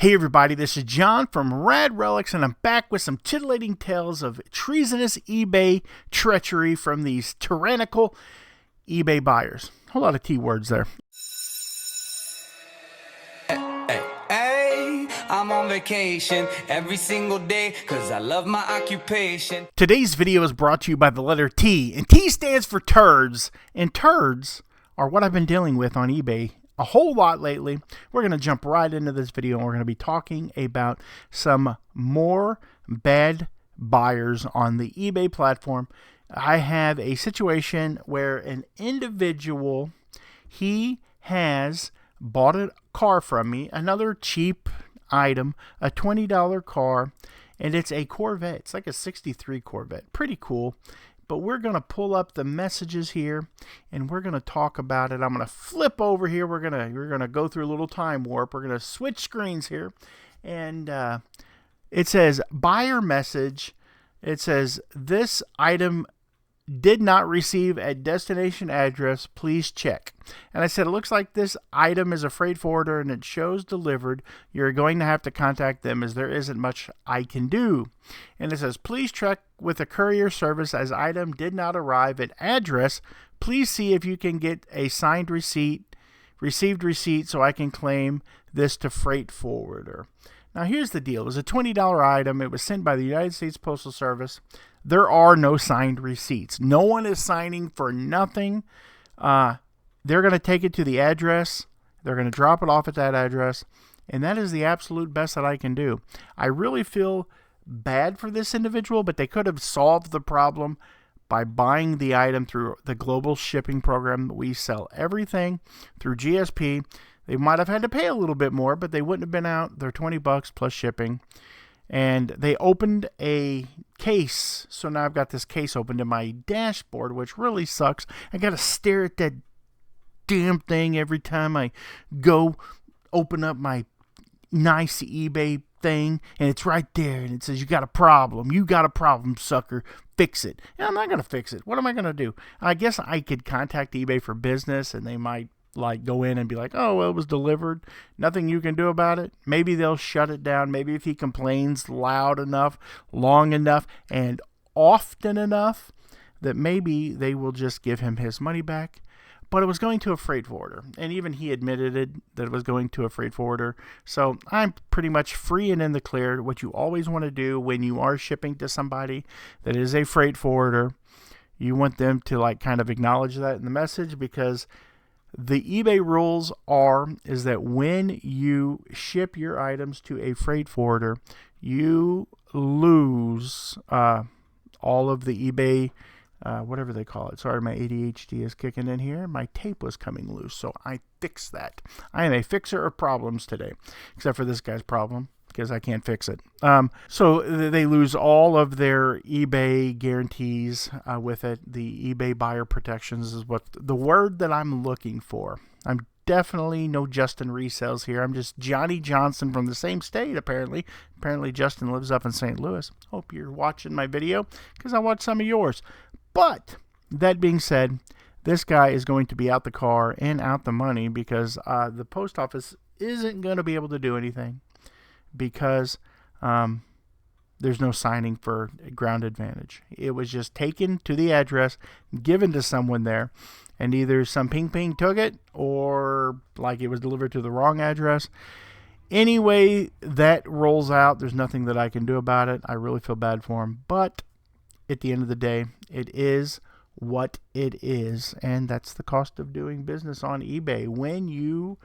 Hey everybody, this is John from Rad Relics, and I'm back with some titillating tales of treasonous eBay treachery from these tyrannical eBay buyers. A whole lot of T words there. Hey, I'm on vacation every single day because I love my occupation. Today's video is brought to you by the letter T, and T stands for Turds, and Turds are what I've been dealing with on eBay a whole lot lately. We're going to jump right into this video, and we're going to be talking about some more bad buyers on the eBay platform. I have a situation where an individual, he has bought a car from me, another cheap item, a $20 car, and it's a Corvette. It's like a 63 Corvette. Pretty cool. But we're going to pull up the messages here, and we're going to talk about it. I'm going to flip over here. We're going to go through a little time warp. We're going to switch screens here, and it says buyer message. It says this item did not receive a destination address. Please check. And I said, it looks like this item is a freight forwarder and it shows delivered. You're going to have to contact them as there isn't much I can do. And it says, please check with a courier service as item did not arrive at address. Please see if you can get a signed received receipt so I can claim this to freight forwarder. Now here's the deal. It was a $20 item. It was sent by the United States Postal Service. There are no signed receipts. No one is signing for nothing. They're going to take it to the address. They're going to drop it off at that address. And that is the absolute best that I can do. I really feel bad for this individual, but they could have solved the problem by buying the item through the global shipping program. We sell everything through GSP. They might have had to pay a little bit more, but they wouldn't have been out. They're $20 plus shipping. And they opened a case. So now I've got this case opened in my dashboard, which really sucks. I got to stare at that damn thing every time I go open up my nice eBay thing. And it's right there. And it says, you got a problem. You got a problem, sucker. Fix it. And I'm not going to fix it. What am I going to do? I guess I could contact eBay for business, and they might go in and be like, oh, well, it was delivered. Nothing you can do about it. Maybe they'll shut it down. Maybe if he complains loud enough, long enough, and often enough, that maybe they will just give him his money back. But it was going to a freight forwarder. And even he admitted that it was going to a freight forwarder. So I'm pretty much free and in the clear. What you always want to do when you are shipping to somebody that is a freight forwarder, you want them to kind of acknowledge that in the message, because the eBay rules is that when you ship your items to a freight forwarder, you lose all of the eBay, whatever they call it. Sorry, my ADHD is kicking in here. My tape was coming loose, so I fixed that. I am a fixer of problems today, except for this guy's problem, because I can't fix it. So they lose all of their eBay guarantees with it. The eBay buyer protections is what the word that I'm looking for. I'm definitely no Justin Resells here. I'm just Johnny Johnson from the same state, apparently. Apparently Justin lives up in St. Louis. Hope you're watching my video, because I watched some of yours. But that being said, this guy is going to be out the car and out the money, because the post office isn't going to be able to do anything, because there's no signing for ground advantage. It was just taken to the address, given to someone there, and either some ping took it, or it was delivered to the wrong address. Anyway, that rolls out. There's nothing that I can do about it. I really feel bad for him, but at the end of the day, it is what it is, and that's the cost of doing business on eBay when you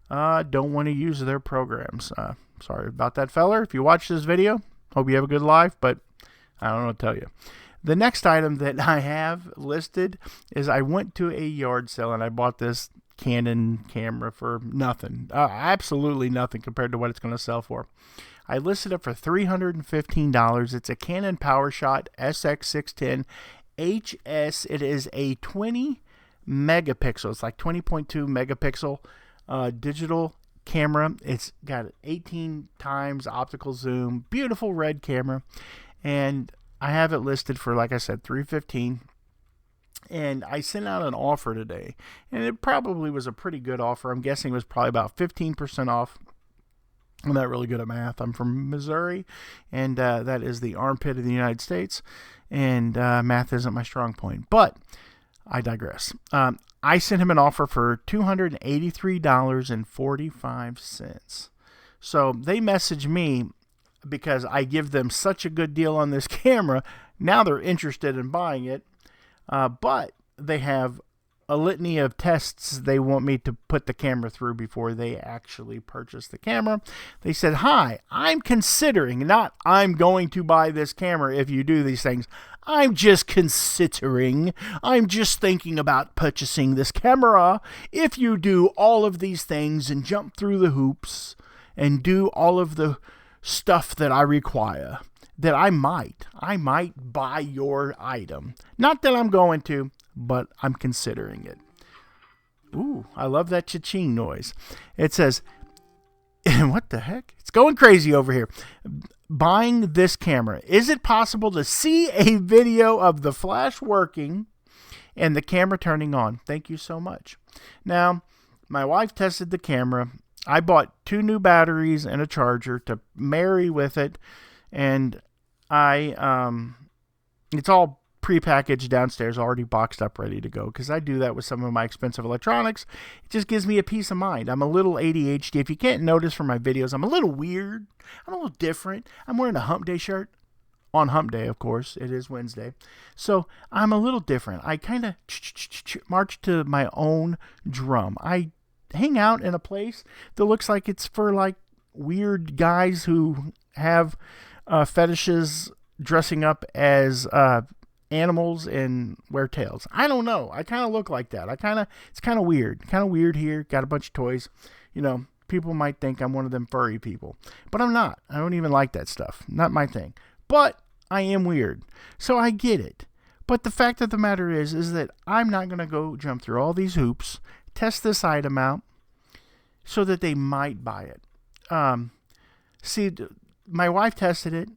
don't want to use their programs. Sorry about that, feller. If you watch this video, hope you have a good life, but I don't know what to tell you. The next item that I have listed is I went to a yard sale and I bought this Canon camera for nothing. Absolutely nothing compared to what it's going to sell for. I listed it for $315. It's a Canon PowerShot SX610 HS. It is a 20 megapixel. It's like 20.2 megapixel digital camera. It's got 18 times optical zoom, beautiful red camera, and I have it listed for, like I said, $315. And I sent out an offer today, and it probably was a pretty good offer. I'm guessing it was probably about 15% off I'm not really good at math. I'm from Missouri, and that is the armpit of the United States, and math isn't my strong point. But I digress. I sent him an offer for $283.45. So they messaged me because I give them such a good deal on this camera. Now they're interested in buying it, but they have a litany of tests they want me to put the camera through before they actually purchase the camera. They said, hi, I'm considering, not I'm going to buy this camera if you do these things. I'm just considering, I'm just thinking about purchasing this camera if you do all of these things and jump through the hoops and do all of the stuff that I require, that I might buy your item. Not that I'm going to, but I'm considering it. Ooh, I love that cha-ching noise. It says, what the heck? It's going crazy over here. Buying this camera. Is it possible to see a video of the flash working and the camera turning on? Thank you so much. Now, my wife tested the camera. I bought 2 new batteries and a charger to marry with it, and it's all prepackaged downstairs, already boxed up, ready to go, because I do that with some of my expensive electronics. It just gives me a peace of mind. I'm a little ADHD. If you can't notice from my videos, I'm a little weird. I'm a little different. I'm wearing a Hump Day shirt. On Hump Day, of course. It is Wednesday. So I'm a little different. I kind of march to my own drum. I hang out in a place that looks like it's for like weird guys who have fetishes dressing up as animals and wear tails. I don't know. I kind of look like that. It's kind of weird. Kind of weird here. Got a bunch of toys. You know, people might think I'm one of them furry people, but I'm not. I don't even like that stuff. Not my thing. But I am weird. So I get it. But the fact of the matter is that I'm not going to go jump through all these hoops, test this item out so that they might buy it. See, my wife tested it.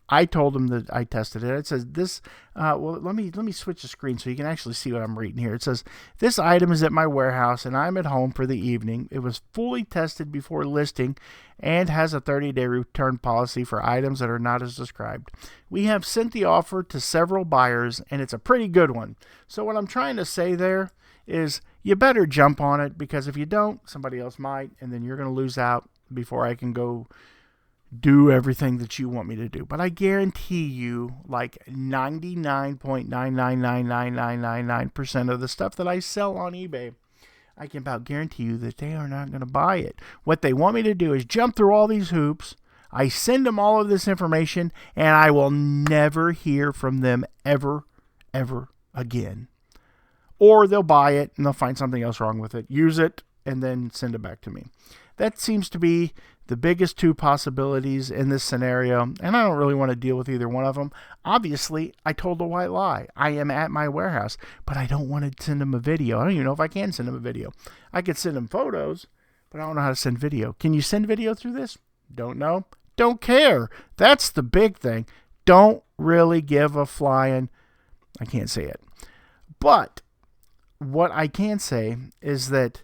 I told them that I tested it. It says this, well, let me switch the screen so you can actually see what I'm reading here. It says, this item is at my warehouse and I'm at home for the evening. It was fully tested before listing and has a 30-day return policy for items that are not as described. We have sent the offer to several buyers and it's a pretty good one. So what I'm trying to say there is you better jump on it, because if you don't, somebody else might, and then you're going to lose out before I can go do everything that you want me to do. But I guarantee you, like 99.9999999% of the stuff that I sell on eBay, I can about guarantee you that they are not going to buy it. What they want me to do is jump through all these hoops. I send them all of this information, and I will never hear from them ever again. Or they'll buy it, and they'll find something else wrong with it, use it, and then send it back to me. That seems to be the biggest 2 possibilities in this scenario, and I don't really want to deal with either one of them. Obviously, I told a white lie. I am at my warehouse, but I don't want to send them a video. I don't even know if I can send them a video. I could send them photos, but I don't know how to send video. Can you send video through this? Don't know. Don't care. That's the big thing. Don't really give a flying, I can't say it. But what I can say is that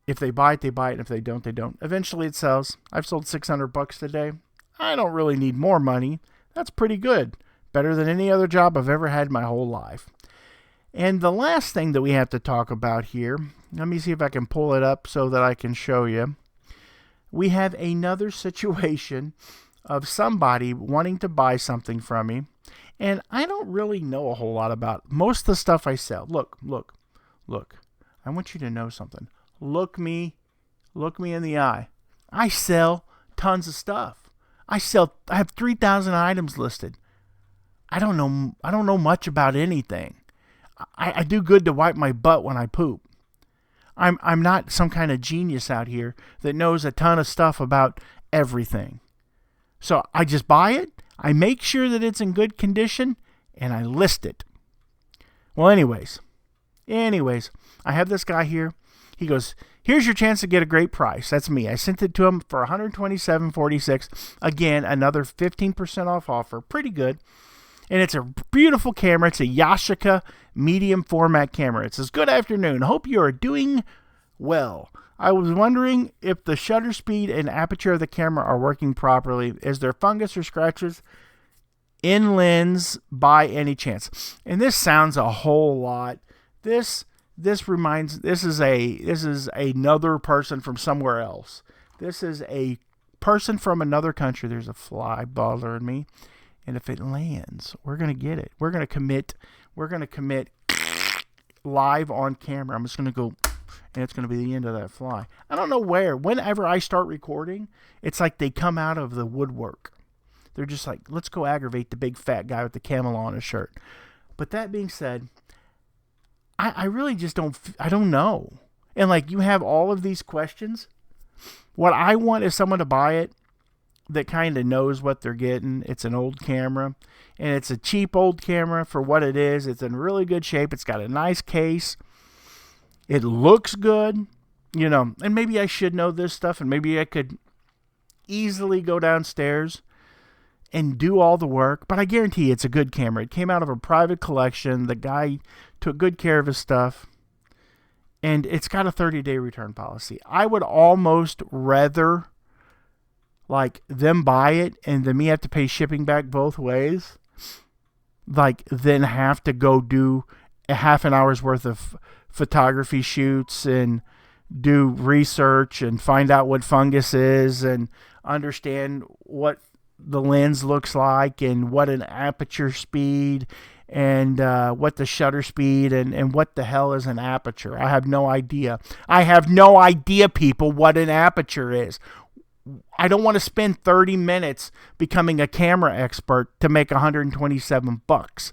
if they buy it, they buy it. And if they don't, they don't. Eventually it sells. I've sold $600 today. I don't really need more money. That's pretty good. Better than any other job I've ever had in my whole life. And the last thing that we have to talk about here, let me see if I can pull it up so that I can show you. We have another situation of somebody wanting to buy something from me. And I don't really know a whole lot about most of the stuff I sell. Look. I want you to know something. Look me in the eye. I sell tons of stuff. I have 3,000 items listed. I don't know much about anything. I do good to wipe my butt when I poop. I'm not some kind of genius out here that knows a ton of stuff about everything. So I just buy it, I make sure that it's in good condition, and I list it. Well, anyways, I have this guy here. He goes, here's your chance to get a great price. That's me. I sent it to him for $127.46. Again, another 15% off offer. Pretty good. And it's a beautiful camera. It's a Yashica medium format camera. It says, good afternoon. Hope you are doing well. I was wondering if the shutter speed and aperture of the camera are working properly. Is there fungus or scratches in lens by any chance? And this sounds a whole lot. This is another person from somewhere else. This is a person from another country. There's a fly bothering me, and if it lands, we're gonna get it. We're gonna commit live on camera. I'm just gonna go, and it's gonna be the end of that fly. I don't know where. Whenever I start recording, it's like they come out of the woodwork. They're just like, let's go aggravate the big fat guy with the camel on his shirt. But that being said, I really just I don't know. And like, you have all of these questions. What I want is someone to buy it that kind of knows what they're getting. It's an old camera, and it's a cheap old camera for what it is. It's in really good shape. It's got a nice case. It looks good, you know, and maybe I should know this stuff, and maybe I could easily go downstairs and do all the work, but I guarantee it's a good camera. It came out of a private collection. The guy took good care of his stuff, and it's got a 30-day return policy. I would almost rather like them buy it and then me have to pay shipping back both ways, like then have to go do a half an hour's worth of photography shoots and do research and find out what fungus is and understand what the lens looks like and what an aperture speed and what the shutter speed and what the hell is an aperture. I have no idea. I have no idea, people, what an aperture is. I don't want to spend 30 minutes becoming a camera expert to make $127.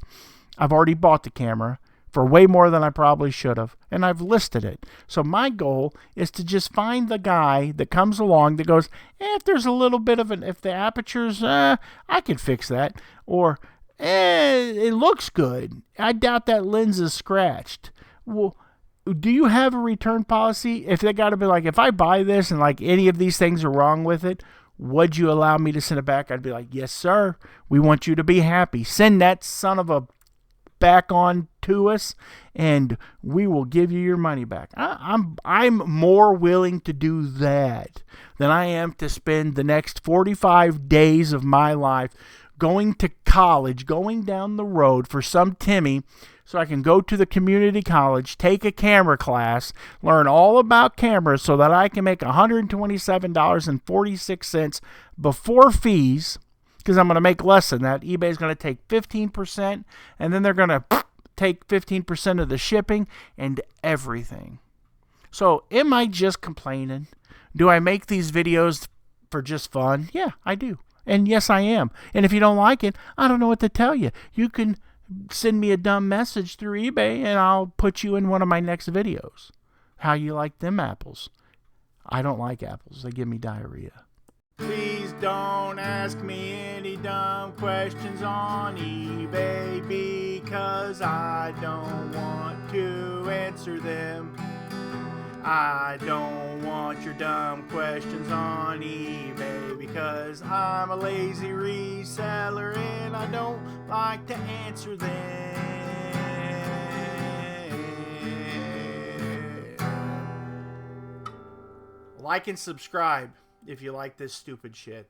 I've already bought the camera for way more than I probably should have, and I've listed it. So my goal is to just find the guy that comes along that goes, if there's a little bit of if the aperture's, I can fix that, or it looks good. I doubt that lens is scratched. Well, do you have a return policy? If they got to be like, if I buy this and like any of these things are wrong with it, would you allow me to send it back? I'd be like, yes, sir. We want you to be happy. Send that son of a back on to us, and we will give you your money back. I'm more willing to do that than I am to spend the next 45 days of my life going to college, going down the road for some Timmy, so I can go to the community college, take a camera class, learn all about cameras so that I can make $127.46 before fees, because I'm going to make less than that. eBay's going to take 15%, and then they're going to take 15% of the shipping and everything. So am I just complaining? Do I make these videos for just fun? Yeah, I do. And yes, I am. And if you don't like it, I don't know what to tell you. You can send me a dumb message through eBay, and I'll put you in one of my next videos. How you like them apples? I don't like apples. They give me diarrhea. Please don't ask me any dumb questions on eBay, because I don't want to answer them. I don't want your dumb questions on eBay, because I'm a lazy reseller and I don't like to answer them. Like and subscribe if you like this stupid shit.